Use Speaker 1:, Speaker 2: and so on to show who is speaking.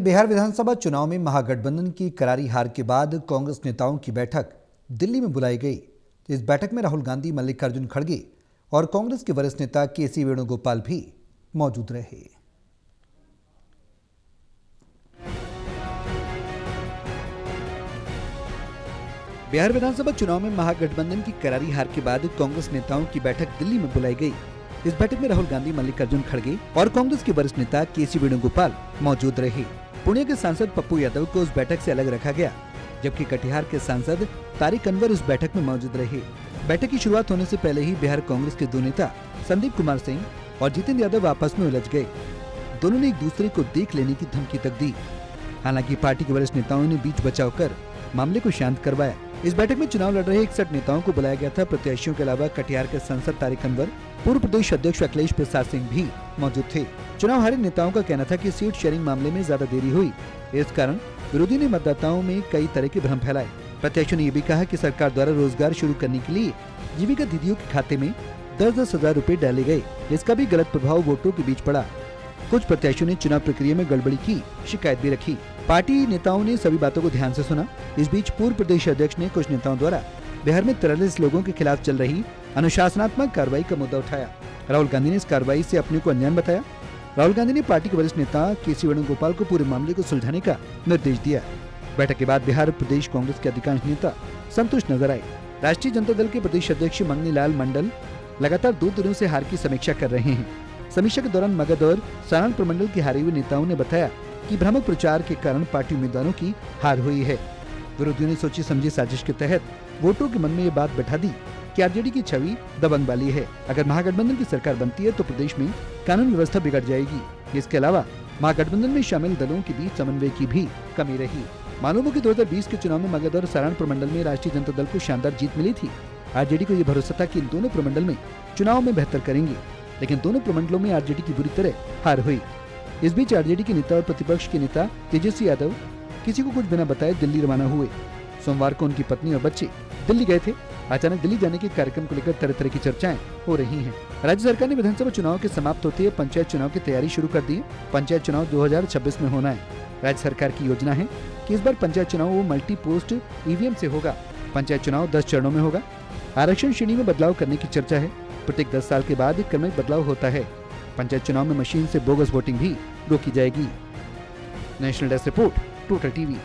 Speaker 1: बिहार विधानसभा चुनाव में महागठबंधन की करारी हार के बाद कांग्रेस नेताओं की बैठक दिल्ली में बुलाई गई। इस बैठक में राहुल गांधी, मल्लिकार्जुन खड़गे और कांग्रेस के वरिष्ठ नेता के.सी. वेणुगोपाल भी मौजूद रहे। बिहार विधानसभा चुनाव में महागठबंधन की करारी हार के बाद कांग्रेस नेताओं की बैठक दिल्ली में बुलाई गई। इस बैठक में राहुल गांधी, मल्लिकार्जुन खड़गे और कांग्रेस के वरिष्ठ नेता के.सी. वेणुगोपाल मौजूद रहे। पुणे के सांसद पप्पू यादव को उस बैठक से अलग रखा गया, जबकि कटिहार के सांसद तारिक अनवर इस बैठक में मौजूद रहे। बैठक की शुरुआत होने से पहले ही बिहार कांग्रेस के दो नेता संदीप कुमार सिंह और जितेंद्र यादव आपस में उलझ गए। दोनों ने एक दूसरे को देख लेने की धमकी तक दी। हालांकि पार्टी के वरिष्ठ नेताओं ने बीच बचाव कर मामले को शांत करवाया। इस बैठक में चुनाव लड़ रहे 61 नेताओं को बुलाया गया था। प्रत्याशियों के अलावा कटिहार के सांसद तारिक अनवर, पूर्व प्रदेश अध्यक्ष अखिलेश प्रसाद सिंह भी मौजूद थे। चुनाव हारे नेताओं का कहना था कि सीट शेयरिंग मामले में ज्यादा देरी हुई, इस कारण विरोधी ने मतदाताओं में कई तरह के भ्रम फैलाए। प्रत्याशियों ने ये भी कहा कि सरकार द्वारा रोजगार शुरू करने के लिए जीविका दीदियों के खाते में 10-10 हजार रुपए डाले गए, इसका भी गलत प्रभाव वोटरों के बीच पड़ा। कुछ प्रत्याशियों ने चुनाव प्रक्रिया में गड़बड़ी की शिकायत भी रखी। पार्टी नेताओं ने सभी बातों को ध्यान से सुना। इस बीच पूर्व प्रदेश अध्यक्ष ने कुछ नेताओं द्वारा बिहार में 43 लोगों के खिलाफ चल रही अनुशासनात्मक कार्रवाई का मुद्दा उठाया। राहुल गांधी ने इस कार्रवाई से अपने को अनजान बताया। राहुल गांधी ने पार्टी के वरिष्ठ नेता के.सी. वेणुगोपाल को पूरे मामले को सुलझाने का निर्देश दिया। बैठक के बाद बिहार प्रदेश कांग्रेस के अधिकांश नेता संतुष्ट नजर आए। राष्ट्रीय जनता दल के प्रदेश अध्यक्ष मंगनी लाल मंडल लगातार 2 दिनों से हार की समीक्षा कर रहे हैं। समीक्षा के दौरान मगध और सारण प्रमंडल के हारे हुए नेताओं ने बताया कि भ्रामक प्रचार के कारण पार्टी उम्मीदवारों की हार हुई है। विरोधियों ने सोची समझी साजिश के तहत वोटरों के मन में ये बात बैठा दी कि आरजेडी की छवि दबंग वाली है। अगर महागठबंधन की सरकार बनती है तो प्रदेश में कानून व्यवस्था बिगड़ जाएगी। इसके अलावा महागठबंधन में शामिल दलों के बीच समन्वय की भी कमी रही। मालूम हो कि 2020 के चुनाव में मगध और सारण प्रमंडल में राष्ट्रीय जनता दल को शानदार जीत मिली थी। आरजेडी को यह भरोसा था कि इन दोनों प्रमंडल में चुनाव में बेहतर करेंगे, लेकिन दोनों प्रमंडलों में आरजेडी की बुरी तरह हार हुई। इस बीच आरजेडी के नेता और प्रतिपक्ष के नेता तेजस्वी यादव किसी को कुछ बिना बताए दिल्ली रवाना हुए। सोमवार को उनकी पत्नी और बच्चे दिल्ली गए थे। अचानक दिल्ली जाने के कार्यक्रम को लेकर तरह तरह की चर्चाएं हो रही हैं। राज्य सरकार ने विधानसभा चुनाव के समाप्त होते ही पंचायत चुनाव की तैयारी शुरू कर दी है। पंचायत चुनाव 2026 में होना है। राज्य सरकार की योजना है कि इस बार पंचायत चुनाव वो मल्टी पोस्ट ईवीएम से होगा। पंचायत चुनाव 10 चरणों में होगा। आरक्षण श्रेणी में बदलाव करने की चर्चा है। प्रत्येक 10 साल के बाद क्रमिक बदलाव होता है। पंचायत चुनाव में मशीन से बोगस वोटिंग भी रोकी जाएगी। National desk report, total TV.